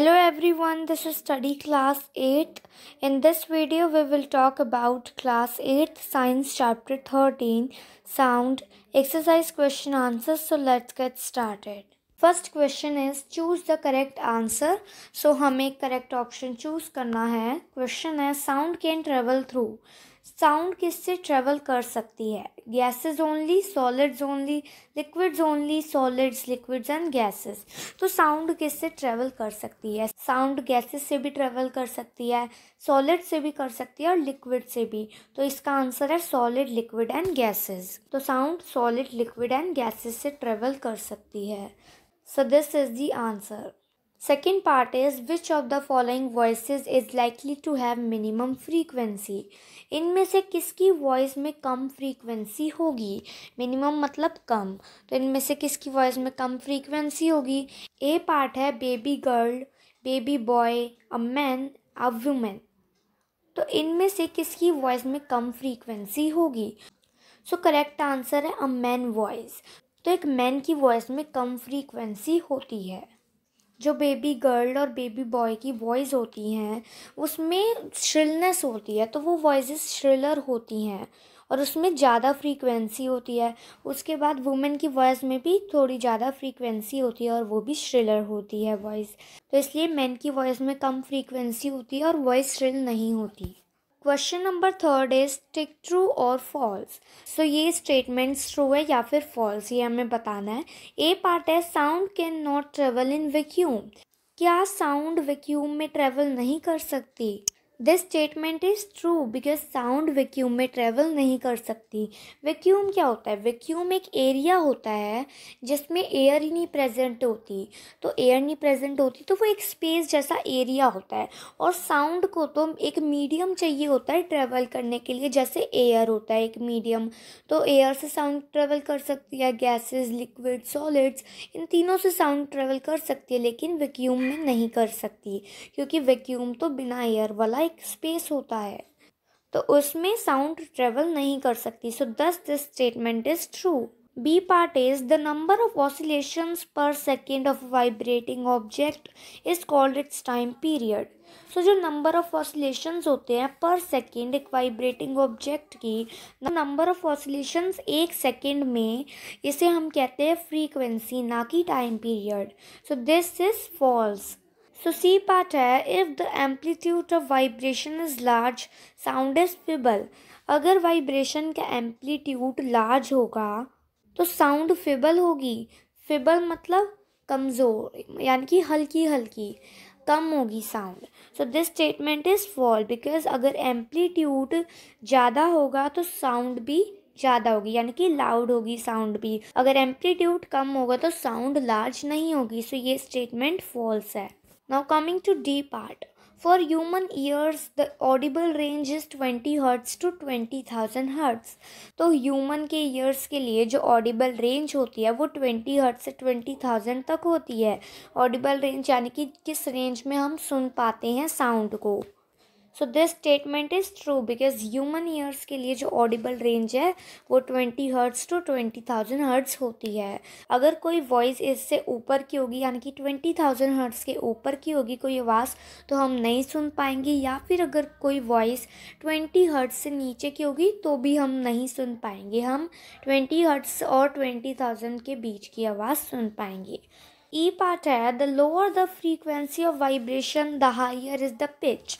Hello everyone, this is study class 8. In this video we will talk about class 8 science chapter 13 sound exercise question answers. So let's get started. First question is choose the correct answer. So हमें correct option choose करना है. Question है sound can travel through. Sound किससे travel कर सकती है? Gases only, solids only, liquids only, solids, liquids and gases. तो sound किससे ट्रेवल कर सकती है? साउंड गैसेस से भी ट्रेवल कर सकती है, सॉलिड से भी कर सकती है और लिक्विड से भी. तो इसका आंसर है सॉलिड, लिक्विड एंड गैसेस. तो sound solid, liquid and gases से ट्रेवल कर सकती है. सो this is the answer. Second part is which of the following voices is likely to have minimum frequency? इनमें से किसकी वॉइस में कम फ्रीक्वेंसी होगी? मिनिमम मतलब कम. तो इनमें से किसकी वॉइस में कम फ्रीक्वेंसी होगी? ए पार्ट है baby girl, baby boy, a man, a women. तो इनमें से किसकी वॉइस में कम फ्रीक्वेंसी होगी? सो करेक्ट आंसर है अ मैन वॉइस. तो एक मैन की वॉइस में कम फ्रीक्वेंसी होती है. जो बेबी गर्ल और बेबी बॉय की वॉइस होती हैं उसमें श्रिलनेस होती है, तो वो वॉइसेस श्रिलर होती हैं और उसमें ज़्यादा फ्रीक्वेंसी होती है. उसके बाद वुमेन की वॉइस में भी थोड़ी ज़्यादा फ्रीक्वेंसी होती है और वो भी श्रिलर होती है वॉइस. तो इसलिए मैन की वॉइस में कम फ्रीक्वेंसी होती है और वॉइस श्रिल नहीं होती. Question number 3 is tick true और फॉल्स. सो ये स्टेटमेंट्स ट्रू है या फिर फॉल्स, ये हमें बताना है. ए पार्ट है sound can not travel in vacuum. क्या साउंड वैक्यूम में ट्रेवल नहीं कर सकती? This statement is true because sound vacuum में ट्रेवल नहीं कर सकती. वैक्यूम क्या होता है? वैक्यूम एक एरिया होता है जिसमें एयर ही नहीं प्रेजेंट होती. तो एयर नहीं प्रेजेंट होती तो वो एक स्पेस जैसा एरिया होता है. और साउंड को तो एक मीडियम चाहिए होता है ट्रेवल करने के लिए, जैसे एयर होता है एक मीडियम. तो एयर से साउंड ट्रेवल कर सकती है, गैसेस, लिक्विड, सॉलिड्स, इन तीनों से साउंड ट्रेवल कर सकती है, लेकिन वैक्यूम में नहीं कर सकती क्योंकि वैक्यूम तो बिना एयर वाला एक स्पेस होता है, तो उसमें साउंड ट्रेवल नहीं कर सकती. So this this statement is true. B part is the number of oscillations per second of vibrating object is called its time period. So जो नंबर ऑफ ऑसिलेशंस होते हैं पर सेकेंड एक vibrating object की, number of oscillations एक second में, इसे हम कहते हैं फ्रीक्वेंसी, ना कि time period. So this is false. So C part है if the amplitude of vibration is large sound is फिबल. अगर वाइब्रेशन का एम्पलीट्यूड लार्ज होगा तो साउंड फिबल होगी. फिबल मतलब कमज़ोर, यानी कि हल्की हल्की, कम होगी sound. So this statement is false because अगर एम्पलीट्यूड ज़्यादा होगा तो साउंड भी ज़्यादा होगी, यानी कि लाउड होगी साउंड भी. अगर एम्पलीट्यूड कम होगा तो साउंड लार्ज नहीं होगी. सो ये स्टेटमेंट फॉल्स है. Now coming to D part. For human ears, the audible range is 20 Hz to 20,000 Hz. तो ह्यूमन के ईयर्स के लिए जो ऑडिबल रेंज होती है वो 20 Hz से 20,000 तक होती है. ऑडिबल रेंज यानी कि किस रेंज में हम सुन पाते हैं साउंड को. सो this statement is true because human ears के लिए जो ऑडिबल रेंज है वो 20 हर्ट्ज़ टू 20,000 हर्ट्ज़ होती है. अगर कोई वॉइस इससे ऊपर की होगी, यानी कि 20,000 हर्ट्ज़ के ऊपर की होगी कोई आवाज़, तो हम नहीं सुन पाएंगे. या फिर अगर कोई वॉइस 20 हर्ट्ज़ से नीचे की होगी तो भी हम नहीं सुन पाएंगे. हम 20 हर्ट्ज़ और 20,000 के बीच की आवाज़ सुन पाएंगे. ई पार्ट है the lower the frequency of vibration the higher is the pitch.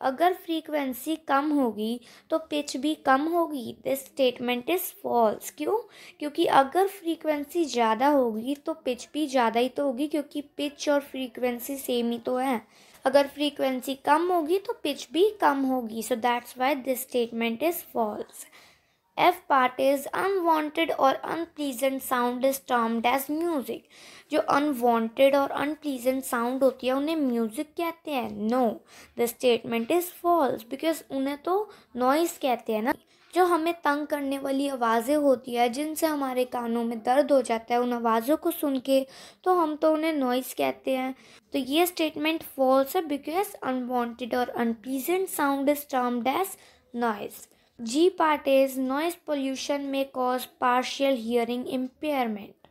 अगर फ्रीक्वेंसी कम होगी तो पिच भी कम होगी. This statement is false. क्यों? क्योंकि अगर फ्रीक्वेंसी ज़्यादा होगी तो पिच भी ज़्यादा ही तो होगी, क्योंकि पिच और फ्रीक्वेंसी सेम ही तो है. अगर फ्रीक्वेंसी कम होगी तो पिच भी कम होगी. So that's why this statement is false. F part is unwanted or unpleasant sound is termed as music. जो unwanted और unpleasant sound होती है उन्हें music कहते हैं. No, the statement is false because उन्हें तो noise कहते हैं ना. जो हमें तंग करने वाली आवाज़ें होती है जिनसे हमारे कानों में दर्द हो जाता है उन आवाज़ों को सुन के, तो हम तो उन्हें नॉइज़ कहते हैं. तो ये स्टेटमेंट फॉल्स है बिकॉज अनवांटेड और unpleasant sound is termed as noise. G part is noise pollution may cause partial hearing impairment.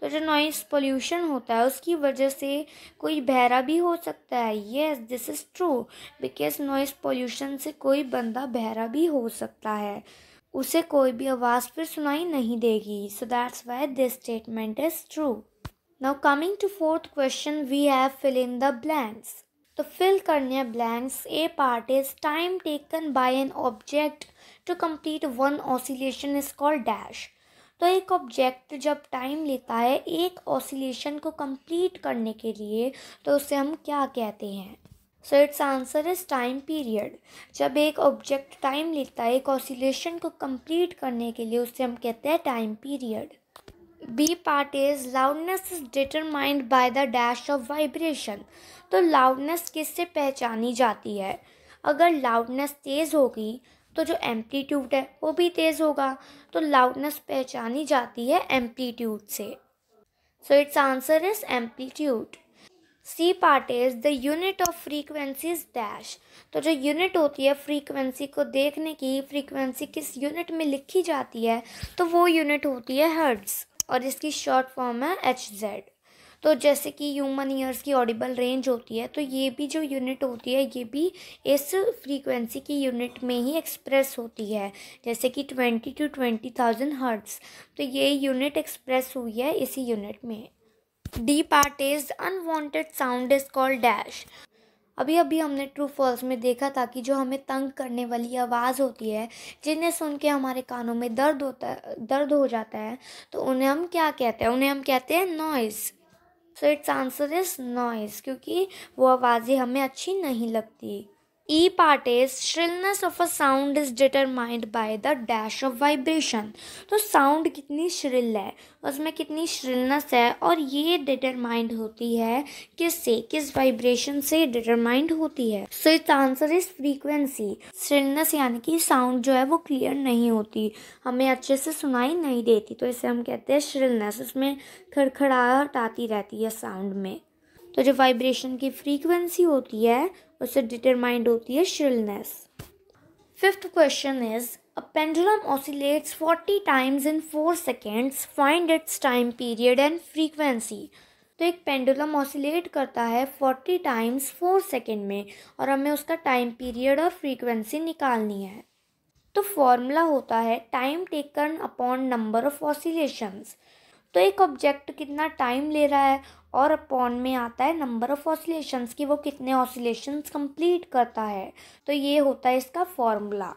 तो जो नॉइस पोल्यूशन होता है उसकी वजह से कोई बहरा भी हो सकता है। Yes, this is true, because noise pollution से कोई बंदा बहरा भी हो सकता है, उसे कोई भी आवाज़ फिर सुनाई नहीं देगी। So that's why this statement is true. Now coming to fourth question, we have fill in the blanks. तो फिल करने blanks. A part is time taken by an object to complete one oscillation is called dash. तो एक object जब time लेता है एक oscillation को complete करने के लिए तो उसे हम क्या कहते हैं? सो its answer is time period. जब एक ऑब्जेक्ट टाइम लेता है एक ऑसिलेशन को कंप्लीट करने के लिए उसे हम कहते हैं time period. B part is loudness is determined by the dash of vibration. तो लाउडनेस किससे पहचानी जाती है? अगर लाउडनेस तेज़ होगी तो जो एम्पलीट्यूड है वो भी तेज़ होगा, तो लाउडनेस पहचानी जाती है एम्पलीट्यूड से। So its answer is amplitude. C part is the unit of frequency is dash. तो जो यूनिट होती है फ्रीक्वेंसी को देखने की, फ्रीक्वेंसी किस यूनिट में लिखी जाती है तो वो यूनिट होती है हर्ट्ज़ और इसकी शॉर्ट फॉर्म है HZ। तो जैसे कि ह्यूमन ईयर्स की ऑडिबल रेंज होती है तो ये भी जो यूनिट होती है ये भी इस फ्रीक्वेंसी की यूनिट में ही एक्सप्रेस होती है, जैसे कि 20 to 20,000 हर्ट्ज़। तो ये यूनिट एक्सप्रेस हुई है इसी यूनिट में। D part is unwanted sound is called dash. अभी अभी हमने ट्रू फॉल्स में देखा था कि जो हमें तंग करने वाली आवाज़ होती है, जिन्हें सुन के हमारे कानों में दर्द हो जाता है, तो उन्हें हम क्या कहते हैं? उन्हें हम कहते हैं noise. So its answer is noise, क्योंकि वो आवाज़ें हमें अच्छी नहीं लगती। E part is shrillness of a sound is determined by the dash of vibration. तो साउंड कितनी श्रिल है, उसमें कितनी श्रिलनेस है, और ये डिटरमाइंड होती है किससे? किस वाइब्रेशन से डिटरमाइंड होती है? सो its answer is frequency. Shrillness यानी कि साउंड जो है वो क्लियर नहीं होती, हमें अच्छे से सुनाई नहीं देती, तो इसे हम कहते हैं श्रिलनेस। उसमें खड़खड़ाहट आती रहती है साउंड में। तो जो वाइब्रेशन की फ्रीक्वेंसी होती है उससे डिटरमाइंड होती है shrillness. Fifth question is a pendulum oscillates 40 times in 4 seconds, find its time period and frequency. तो एक पेंडुलम ऑसिलेट करता है 40 टाइम्स 4 सेकेंड में और हमें उसका टाइम पीरियड और फ्रीक्वेंसी निकालनी है। तो फॉर्मूला होता है time taken upon number of oscillations. तो एक ऑब्जेक्ट कितना टाइम ले रहा है और अपॉन में आता है नंबर ऑफ ऑसिलेशंस की वो कितने ऑसिलेशंस कंप्लीट करता है, तो ये होता है इसका फॉर्मूला।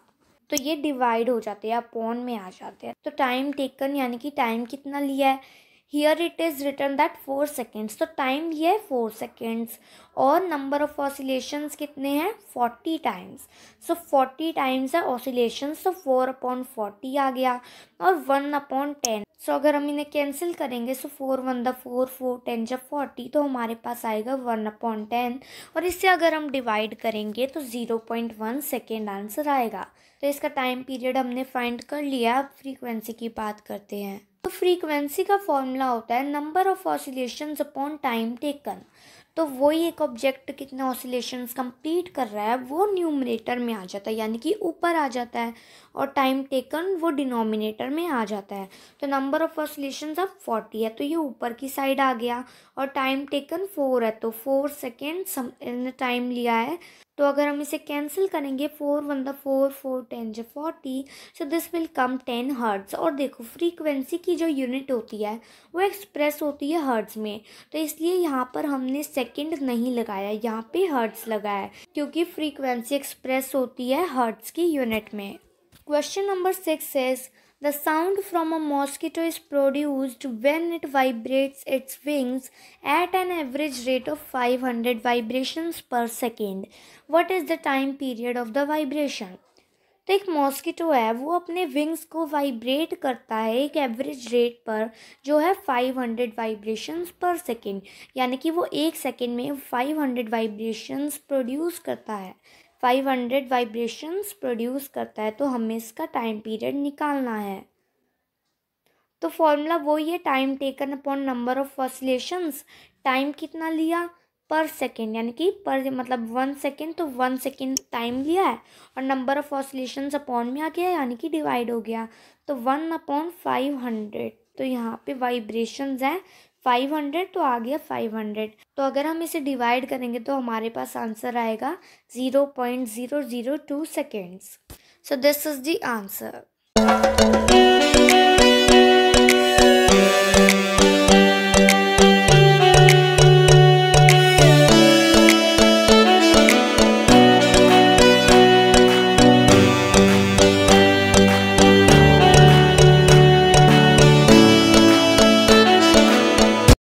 तो ये डिवाइड हो जाते हैं, अपॉन में आ जाते हैं। तो टाइम टेकन यानी कि टाइम कितना लिया है, here it is return that 4 seconds, तो टाइम लिया है 4 सेकेंड्स, और नंबर ऑफ ऑसिलेशंस कितने हैं 40 टाइम्स। सो 40 टाइम्स है ऑसिलेशंस, तो 4/40 आ गया, और 1/10। सो अगर हम इन्हें कैंसिल करेंगे, सो 4 1 द 4, 4 10 जब 40, तो हमारे पास आएगा 1/10, और इससे अगर हम डिवाइड करेंगे तो 0.1 सेकेंड आंसर आएगा। तो इसका टाइम पीरियड हमने फाइंड कर लिया। अब फ्रीक्वेंसी की बात करते हैं। तो फ्रीक्वेंसी का फॉर्मूला होता है number of oscillations upon time taken. तो वही एक ऑब्जेक्ट कितने ऑसिलेशंस कंप्लीट कर रहा है वो न्यूमरेटर में आ जाता है, यानी कि ऊपर आ जाता है, और टाइम टेकन वो डिनोमिनेटर में आ जाता है। तो नंबर ऑफ ऑसिलेशंस अब 40 है तो ये ऊपर की साइड आ गया, और टाइम टेकन 4 है तो 4 सेकेंड टाइम लिया है। तो अगर हम इसे कैंसिल करेंगे, 4 1 द 4, 4 10 जब 40, so this will come 10 hertz. और देखो फ्रीक्वेंसी की जो यूनिट होती है वो एक्सप्रेस होती है हर्ट्ज़ में, तो इसलिए यहाँ पर हमने सेकंड नहीं लगाया, यहाँ पे हर्ट्ज़ लगाया, क्योंकि फ्रीक्वेंसी एक्सप्रेस होती है हर्ट्ज़ की यूनिट में। Question number 6 is the sound from a mosquito is produced when it vibrates its wings at an average rate of 500 vibrations per second. What is the time period of the vibration? तो एक mosquito है वो अपने wings को vibrate करता है एक average rate पर जो है 500 वाइब्रेशंस पर सेकेंड, यानी कि वो एक सेकेंड में 500 वाइब्रेशंस प्रोड्यूस करता है। 500 वाइब्रेशंस प्रोड्यूस करता है, तो हमें इसका टाइम पीरियड निकालना है। तो फॉर्मूला वही है time taken upon number of oscillations. Time कितना लिया पर सेकेंड, यानी कि पर मतलब 1 सेकेंड, तो 1 सेकेंड टाइम लिया है, और नंबर ऑफ ऑसिलेशंस अपॉन में आ गया यानी कि डिवाइड हो गया, तो 1/500। तो यहाँ पे वाइब्रेशंस हैं 500, तो आ गया 500। तो अगर हम इसे डिवाइड करेंगे तो हमारे पास आंसर आएगा 0.002 seconds. So this is the answer.